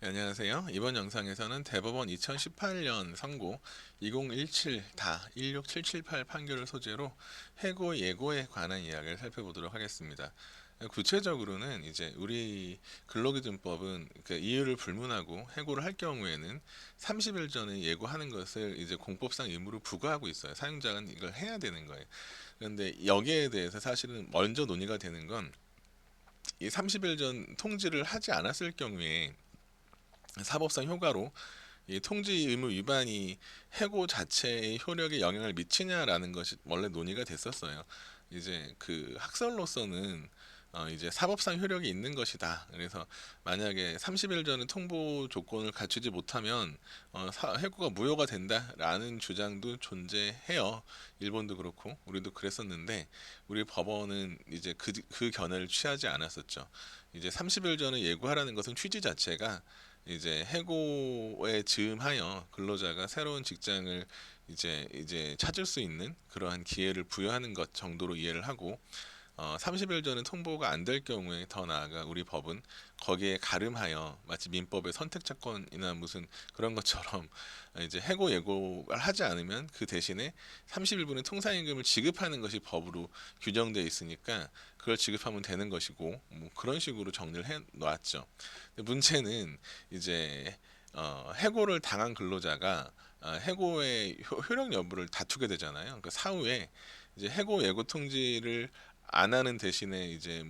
네, 안녕하세요. 이번 영상에서는 대법원 2018년 선고 2017-16778 판결을 소재로 해고 예고에 관한 이야기를 살펴보도록 하겠습니다. 구체적으로는 이제 우리 근로기준법은 그 이유를 불문하고 해고를 할 경우에는 30일 전에 예고하는 것을 이제 공법상 의무로 부과하고 있어요. 사용자가 이걸 해야 되는 거예요. 그런데 여기에 대해서 사실은 먼저 논의가 되는 건 이 30일 전 통지를 하지 않았을 경우에 사법상 효과로 이 통지 의무 위반이 해고 자체의 효력에 영향을 미치냐라는 것이 원래 논의가 됐었어요. 이제 그 학설로서는 이제 사법상 효력이 있는 것이다. 그래서 만약에 30일 전에 통보 조건을 갖추지 못하면 해고가 무효가 된다라는 주장도 존재해요. 일본도 그렇고 우리도 그랬었는데 우리 법원은 이제 그 견해를 취하지 않았었죠. 이제 30일 전에 예고하라는 것은 취지 자체가 이제 해고에 즈음하여 근로자가 새로운 직장을 이제 찾을 수 있는 그러한 기회를 부여하는 것 정도로 이해를 하고 30일 전에 통보가 안 될 경우에 더 나아가 우리 법은 거기에 가름하여 마치 민법의 선택차권이나 무슨 그런 것처럼 이제 해고 예고를 하지 않으면 그 대신에 30일분의 통상임금을 지급하는 것이 법으로 규정되어 있으니까 그걸 지급하면 되는 것이고 뭐 그런 식으로 정리를 해 놨죠. 문제는 이제 해고를 당한 근로자가 해고의 효력 여부를 다투게 되잖아요. 그 사후에 이제 해고 예고 통지를 안 하는 대신에 이제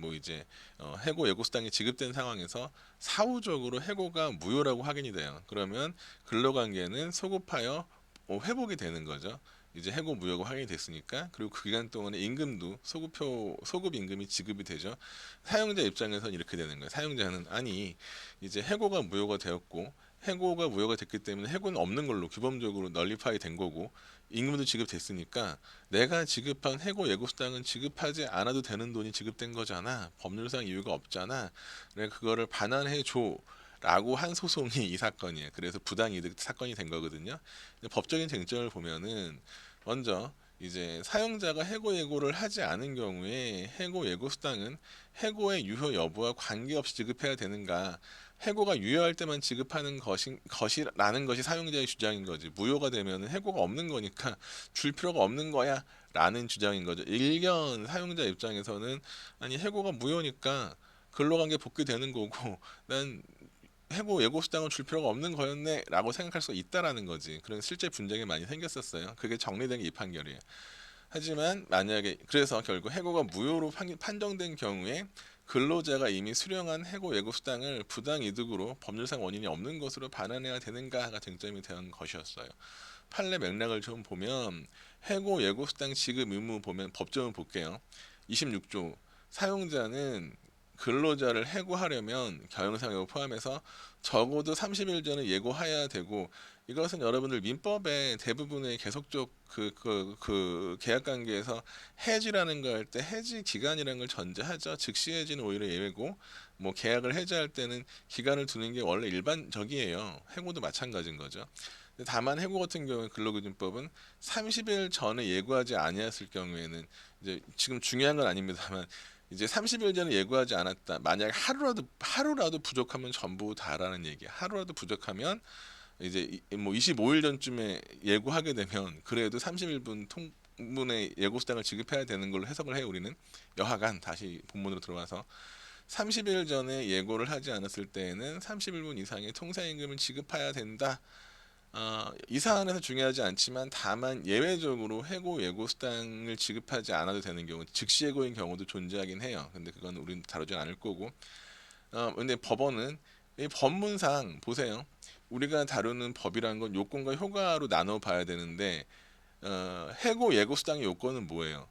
해고 예고 수당이 지급된 상황에서 사후적으로 해고가 무효라고 확인이 돼요. 그러면 근로관계는 소급하여 회복이 되는 거죠. 이제 해고 무효가 확인이 됐으니까. 그리고 그 기간 동안에 임금도 소급 임금이 지급이 되죠. 사용자 입장에서는 이렇게 되는 거예요. 사용자는 아니 이제 해고가 무효가 되었고 해고가 무효가 됐기 때문에 해고는 없는 걸로 규범적으로 널리파이 된 거고 임금도 지급됐으니까 내가 지급한 해고 예고 수당은 지급하지 않아도 되는 돈이 지급된 거잖아. 법률상 이유가 없잖아. 내가 그거를 반환해 줘. 라고 한 소송이 이 사건이에요. 그래서 부당이득 사건이 된 거거든요. 근데 법적인 쟁점을 보면은 먼저 이제 사용자가 해고 예고를 하지 않은 경우에 해고 예고 수당은 해고의 유효 여부와 관계없이 지급해야 되는가? 해고가 유효할 때만 지급하는 것이라는 것이 사용자의 주장인 거지. 무효가 되면 해고가 없는 거니까 줄 필요가 없는 거야. 라는 주장인 거죠. 일견 사용자 입장에서는 아니 해고가 무효니까 근로관계 복귀되는 거고 난 해고 예고 수당을 줄 필요가 없는 거였네라고 생각할 수 있다라는 거지. 그런 실제 분쟁이 많이 생겼었어요. 그게 정리된 게 이 판결이에요. 하지만 만약에 그래서 결국 해고가 무효로 판정된 경우에 근로자가 이미 수령한 해고 예고 수당을 부당 이득으로 법률상 원인이 없는 것으로 반환해야 되는가가 쟁점이 된 것이었어요. 판례 맥락을 좀 보면 해고 예고 수당 지급 의무 보면 법조문 볼게요. 26조 사용자는 근로자를 해고하려면 경영상여부 포함해서 적어도 30일 전에 예고해야 되고 이것은 여러분들 민법의 대부분의 계속적 그 계약 관계에서 해지라는 거 할 때 해지 기간이라는 걸 전제하죠. 즉시 해지는 오히려 예외고 뭐 계약을 해지할 때는 기간을 두는 게 원래 일반적이에요. 해고도 마찬가지인 거죠. 다만 해고 같은 경우에 근로기준법은 30일 전에 예고하지 아니했을 경우에는 이제 지금 중요한 건 아닙니다만 이제 30일 전에 예고하지 않았다. 만약 하루라도 부족하면 전부 다라는 얘기야. 하루라도 부족하면 이제 뭐 25일 전쯤에 예고하게 되면 그래도 30일분 통분의 예고 수당을 지급해야 되는 걸로 해석을 해요. 우리는 여하간 다시 본문으로 들어와서 30일 전에 예고를 하지 않았을 때에는 31분 이상의 통상임금을 지급해야 된다. 이 사안에서 중요하지 않지만 다만 예외적으로 해고 예고 수당을 지급하지 않아도 되는 경우 즉시 해고인 경우도 존재하긴 해요. 근데 그건 우리는 다루지 않을 거고 근데 법원은 이 법문상 보세요. 우리가 다루는 법이라는 건 요건과 효과로 나눠 봐야 되는데 해고 예고 수당의 요건은 뭐예요?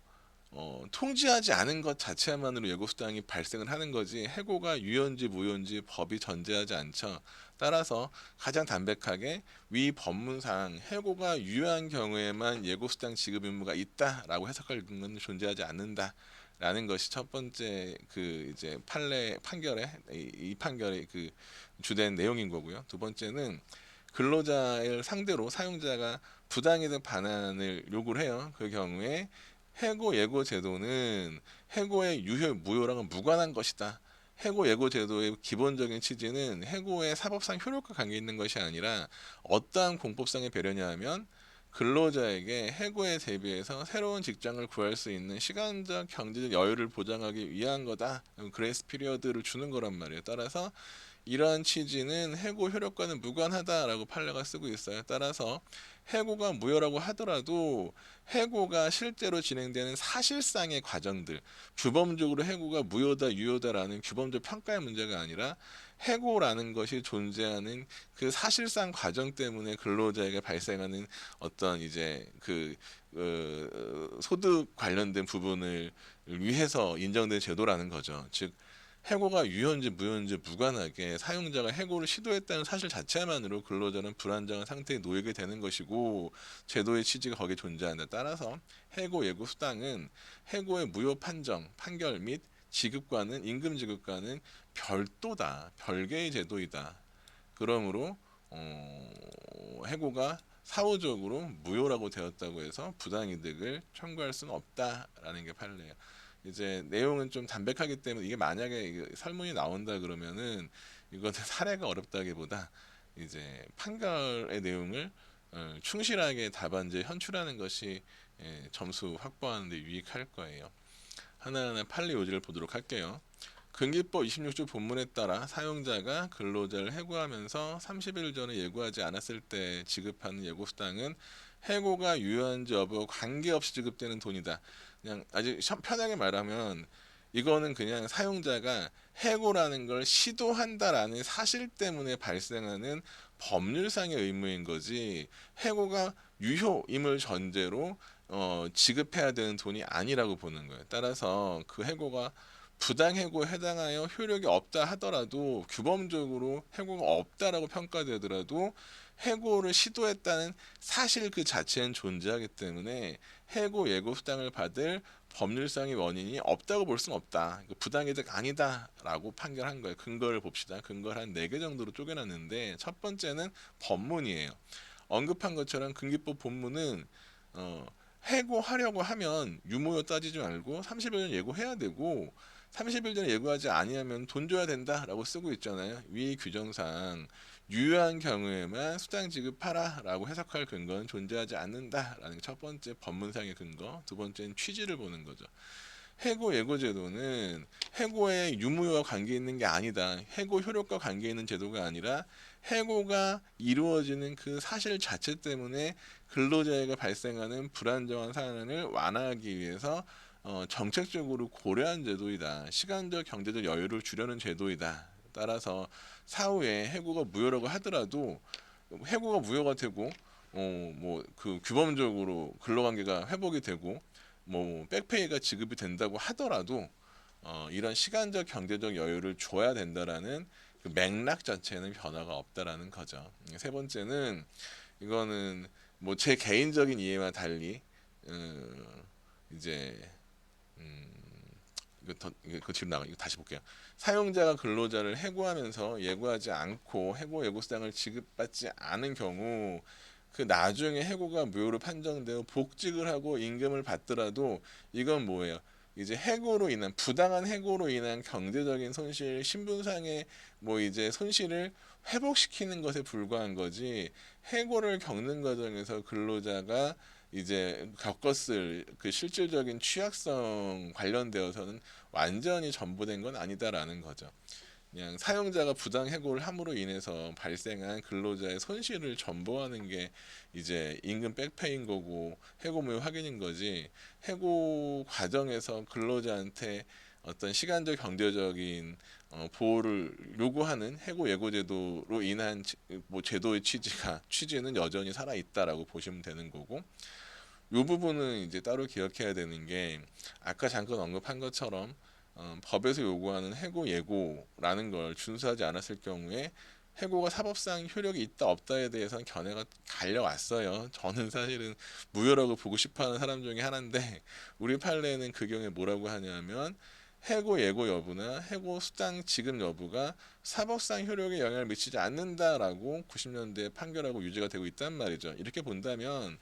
통지하지 않은 것 자체만으로 예고수당이 발생을 하는 거지 해고가 유효인지 무효인지 법이 전제하지 않죠. 따라서 가장 담백하게 위 법문상 해고가 유효한 경우에만 예고수당 지급 의무가 있다라고 해석할 건 존재하지 않는다라는 것이 첫 번째 그 이제 판결의 이 판결의 그 주된 내용인 거고요. 두 번째는 근로자를 상대로 사용자가 부당이득 반환을 요구를 해요. 그 경우에 해고 예고 제도는 해고의 유효 무효랑은 무관한 것이다. 해고 예고 제도의 기본적인 취지는 해고의 사법상 효력과 관계 있는 것이 아니라 어떠한 공법상의 배려냐 하면 근로자에게 해고에 대비해서 새로운 직장을 구할 수 있는 시간적 경제적 여유를 보장하기 위한 거다. 그레이스 피리어드를 주는 거란 말이에요. 따라서 이러한 취지는 해고 효력과는 무관하다라고 판례가 쓰고 있어요. 따라서 해고가 무효라고 하더라도 해고가 실제로 진행되는 사실상의 과정들, 규범적으로 해고가 무효다 유효다라는 규범적 평가의 문제가 아니라 해고라는 것이 존재하는 그 사실상 과정 때문에 근로자에게 발생하는 어떤 이제 소득 관련된 부분을 위해서 인정된 제도라는 거죠. 즉 해고가 유효인지 무효인지 무관하게 사용자가 해고를 시도했다는 사실 자체만으로 근로자는 불안정한 상태에 놓이게 되는 것이고 제도의 취지가 거기에 존재한다. 따라서 해고 예고 수당은 해고의 무효 판결 및 지급과는 임금 지급과는 별도다. 별개의 제도이다. 그러므로 해고가 사후적으로 무효라고 되었다고 해서 부당이득을 청구할 수는 없다라는 게 판례예요. 이제 내용은 좀 담백하기 때문에 이게 만약에 설문이 나온다 그러면은 이거는 사례가 어렵다기보다 이제 판결의 내용을 충실하게 답안지에 현출하는 것이 점수 확보하는 데 유익할 거예요. 하나하나 판례 요지를 보도록 할게요. 근기법 26조 본문에 따라 사용자가 근로자를 해고하면서 30일 전에 예고하지 않았을 때 지급하는 예고수당은 해고가 유효한지 여부 관계없이 지급되는 돈이다. 그냥 아주 편하게 말하면 이거는 그냥 사용자가 해고라는 걸 시도한다라는 사실 때문에 발생하는 법률상의 의무인 거지 해고가 유효임을 전제로 지급해야 되는 돈이 아니라고 보는 거예요. 따라서 그 해고가 부당해고에 해당하여 효력이 없다 하더라도 규범적으로 해고가 없다라고 평가되더라도 해고를 시도했다는 사실 그 자체는 존재하기 때문에 해고 예고 수당을 받을 법률상의 원인이 없다고 볼 수는 없다. 부당이득 아니다라고 판결한 거예요. 근거를 봅시다. 근거를 한 4개 정도로 쪼개놨는데 첫 번째는 법문이에요. 언급한 것처럼 근기법 본문은 어, 해고하려고 하면 유무효 따지지 말고 30일 전 예고해야 되고 30일 전에 예고하지 아니하면 돈 줘야 된다라고 쓰고 있잖아요. 위 규정상 유효한 경우에만 수당 지급하라라고 해석할 근거는 존재하지 않는다라는 첫 번째 법문상의 근거, 두 번째는 취지를 보는 거죠. 해고 예고 제도는 해고의 유무효와 관계 있는 게 아니다. 해고 효력과 관계 있는 제도가 아니라 해고가 이루어지는 그 사실 자체 때문에 근로자에게 발생하는 불안정한 상황을 완화하기 위해서 정책적으로 고려한 제도이다. 시간적 경제적 여유를 주려는 제도이다. 따라서 사후에 해고가 무효라고 하더라도 해고가 무효가 되고 뭐 그 규범적으로 근로관계가 회복이 되고 뭐 백페이가 지급이 된다고 하더라도 이런 시간적 경제적 여유를 줘야 된다라는 그 맥락 자체는 변화가 없다라는 거죠. 세 번째는 이거는 뭐 제 개인적인 이해와 달리 이제 음, 이거 지금 나가 이거 다시 볼게요. 사용자가 근로자를 해고하면서 예고하지 않고 해고 예고수당을 지급받지 않은 경우 그 나중에 해고가 무효로 판정되어 복직을 하고 임금을 받더라도 이건 뭐예요? 이제 해고로 인한 부당한 해고로 인한 경제적인 손실, 신분상의 뭐 이제 손실을 회복시키는 것에 불과한 거지 해고를 겪는 과정에서 근로자가 이제 겪었을 그 실질적인 취약성 관련되어서는 완전히 전부된 건 아니다라는 거죠. 그냥 사용자가 부당 해고를 함으로 인해서 발생한 근로자의 손실을 전보하는 게 이제 임금 백페인 거고 해고 무효 확인인 거지. 해고 과정에서 근로자한테 어떤 시간적 경제적인 보호를 요구하는 해고 예고 제도로 인한 뭐 제도의 취지는 여전히 살아 있다라고 보시면 되는 거고. 이 부분은 이제 따로 기억해야 되는 게 아까 잠깐 언급한 것처럼 법에서 요구하는 해고 예고라는 걸 준수하지 않았을 경우에 해고가 사법상 효력이 있다 없다에 대해서는 견해가 갈려왔어요. 저는 사실은 무효라고 보고 싶어하는 사람 중에 하나인데 우리 판례는 그 경우에 뭐라고 하냐면 해고 예고 여부나 해고 수당 지급 여부가 사법상 효력에 영향을 미치지 않는다라고 90년대에 판결하고 유지가 되고 있단 말이죠. 이렇게 본다면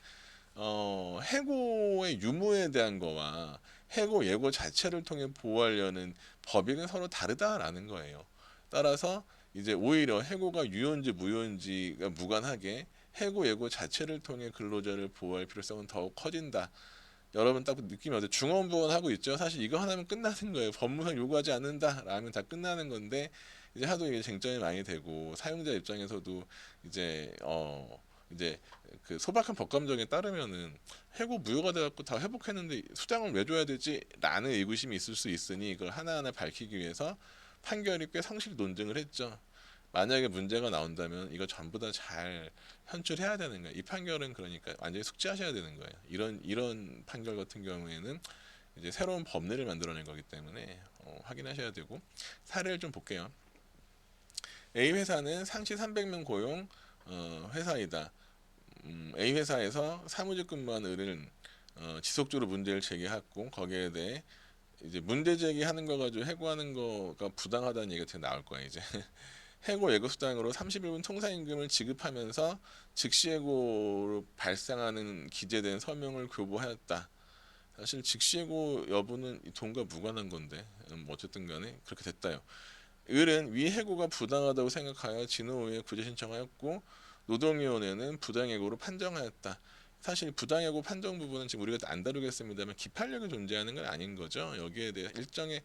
해고의 유무에 대한 거와 해고 예고 자체를 통해 보호하려는 법익은 서로 다르다라는 거예요. 따라서 이제 오히려 해고가 유효인지 무효인지가 무관하게 해고 예고 자체를 통해 근로자를 보호할 필요성은 더욱 커진다. 여러분 딱 느낌이 어때요? 중언부언 하고 있죠. 사실 이거 하나면 끝나는 거예요. 법무상 요구하지 않는다 라면 다 끝나는 건데 이제 하도 이게 쟁점이 많이 되고 사용자 입장에서도 이제 이제 그 소박한 법감정에 따르면은 해고 무효가 돼갖고 다 회복했는데 수당을 왜 줘야 되지?라는 의구심이 있을 수 있으니 이걸 하나하나 밝히기 위해서 판결이 꽤 상실 논증을 했죠. 만약에 문제가 나온다면 이거 전부 다 잘 현출해야 되는 거예요. 이 판결은 그러니까 완전히 숙지하셔야 되는 거예요. 이런 판결 같은 경우에는 이제 새로운 법례를 만들어낸 거기 때문에 확인하셔야 되고 사례를 좀 볼게요. A 회사는 상시 300명 고용 회사이다. A 회사에서 사무직 근무하는 을은 지속적으로 문제를 제기했고 거기에 대해 이제 문제 제기하는 거 가지고 해고하는 거가 부당하다는 얘기가 나올 거예요. 이제 해고 예고 수당으로 31분 통상임금을 지급하면서 즉시 해고로 발생하는 기재된 서명을 교부하였다. 사실 즉시 해고 여부는 돈과 무관한 건데 뭐 어쨌든 간에 그렇게 됐다요. 을은 위 해고가 부당하다고 생각하여 진호위에 구제 신청하였고 노동위원회는 부당해고로 판정하였다. 사실 부당해고 판정 부분은 지금 우리가 안 다루겠습니다만 기판력이 존재하는 건 아닌 거죠. 여기에 대해 일정의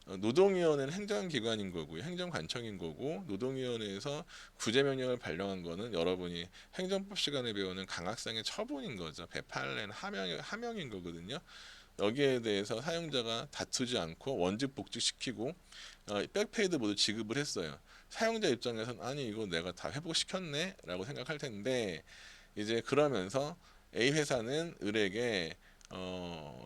노동위원회는 행정기관인 거고요. 행정관청인 거고 노동위원회에서 구제명령을 발령한 거는 여러분이 행정법 시간에 배우는 강학상의 처분인 거죠. 배판례는 하명인 거거든요. 여기에 대해서 사용자가 다투지 않고 원직 복직시키고 백페이드 모두 지급을 했어요. 사용자 입장에서는 아니 이거 내가 다 회복시켰네 라고 생각할 텐데 이제 그러면서 A 회사는 을에게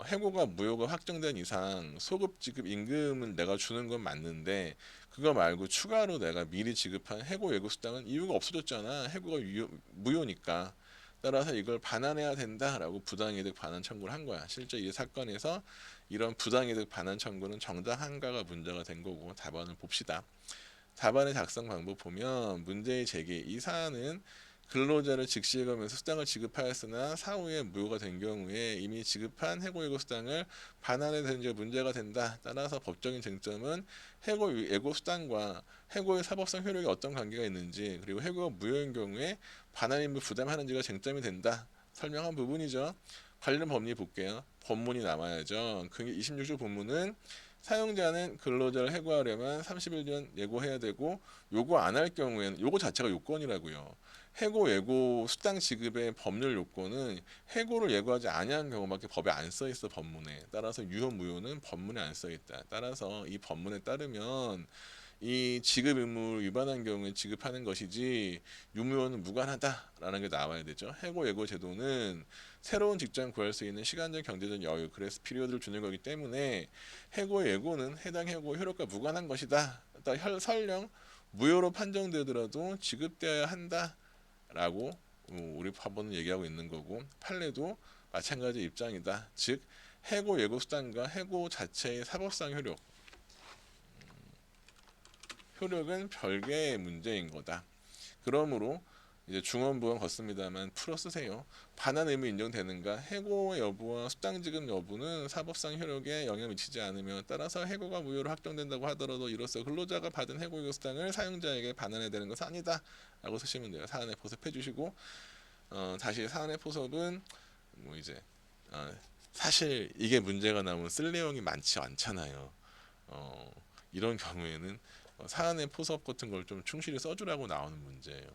해고가 무효가 확정된 이상 소급 지급 임금은 내가 주는 건 맞는데 그거 말고 추가로 내가 미리 지급한 해고 예고 수당은 이유가 없어졌잖아. 해고가 무효니까. 따라서 이걸 반환해야 된다라고 부당이득 반환 청구를 한 거야. 실제 이 사건에서 이런 부당이득 반환 청구는 정당한가가 문제가 된 거고 답안을 봅시다. 답안의 작성 방법 보면 문제의 제기 이 사안은 근로자를 즉시 해고하면서 수당을 지급하였으나 사후에 무효가 된 경우에 이미 지급한 해고예고 수당을 반환해야 되는 문제가 된다. 따라서 법적인 쟁점은 해고예고 수당과 해고의 사법성 효력이 어떤 관계가 있는지 그리고 해고가 무효인 경우에 반환 임무 부담하는지가 쟁점이 된다. 설명한 부분이죠. 관련 법리 볼게요. 법문이 남아야죠. 그 26조 본문은 사용자는 근로자를 해고하려면 30일 전 예고해야 되고 요구 안 할 경우에는 요거 자체가 요건이라고요. 해고 예고 수당 지급의 법률 요건은 해고를 예고하지 아니한 경우밖에 법에 안 써 있어 법문에. 따라서 유효 무효는 법문에 안 써 있다. 따라서 이 법문에 따르면 이 지급 의무를 위반한 경우에 지급하는 것이지 유무효는 무관하다라는 게 나와야 되죠. 해고 예고 제도는 새로운 직장 구할 수 있는 시간적 경제적 여유 그래서 피리어드를 주는 거기 때문에 해고 예고는 해당 해고 효력과 무관한 것이다. 설령 무효로 판정되더라도 지급되어야 한다라고 우리 법원은 얘기하고 있는 거고 판례도 마찬가지 입장이다. 즉 해고 예고 수단과 해고 자체의 사법상 효력은 별개의 문제인 거다. 그러므로 이제 중원부원 걷습니다만 풀어 쓰세요. 반환 의무 인정되는가? 해고 여부와 수당 지급 여부는 사법상 효력에 영향을 미치지 않으며 따라서 해고가 무효로 확정된다고 하더라도 이로써 근로자가 받은 해고 수당을 사용자에게 반환해야 되는 것은 아니다. 라고 쓰시면 돼요. 사안에 포섭해 주시고 다시 사안의 포섭은 뭐 이제 사실 이게 문제가 나오면 쓸 내용이 많지 않잖아요. 이런 경우에는 사안의 포섭 같은 걸 좀 충실히 써주라고 나오는 문제예요.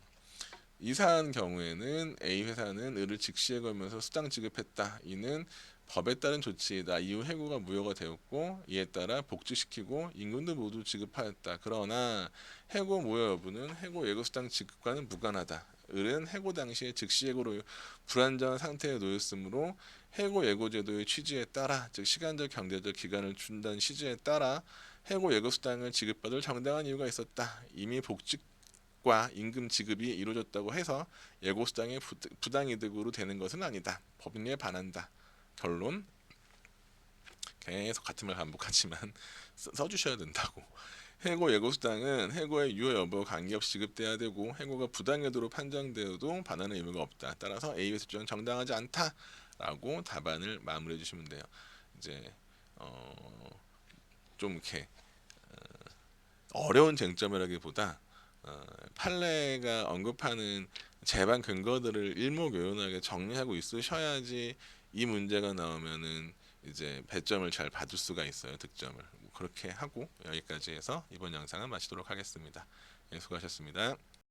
이 사안 경우에는 A 회사는 을을 즉시 해고하면서 수당 지급했다. 이는 법에 따른 조치이다. 이후 해고가 무효가 되었고 이에 따라 복직시키고 임금도 모두 지급하였다. 그러나 해고 무효 여부는 해고 예고 수당 지급과는 무관하다. 을은 해고 당시에 즉시 해고로 불안정한 상태에 놓였으므로 해고 예고 제도의 취지에 따라 즉 시간적 경제적 기간을 준다는 취지에 따라 해고 예고 수당을 지급받을 정당한 이유가 있었다. 이미 복직과 임금 지급이 이루어졌다고 해서 예고 수당의 부당이득으로 되는 것은 아니다. 법리에 반한다. 결론 계속 같은 말 반복하지만 써주셔야 된다고. 해고 예고 수당은 해고의 유효 여부와 관계없이 지급돼야 되고 해고가 부당해도로 판정되어도 반환의 의무가 없다. 따라서 A의 수정은 정당하지 않다라고 답안을 마무리해 주시면 돼요. 이제 좀 이렇게 어려운 쟁점이라기보다 판례가 언급하는 재반 근거들을 일목요연하게 정리하고 있으셔야지 이 문제가 나오면은 이제 배점을 잘 받을 수가 있어요. 득점을. 그렇게 하고 여기까지 해서 이번 영상은 마치도록 하겠습니다. 예, 수고하셨습니다.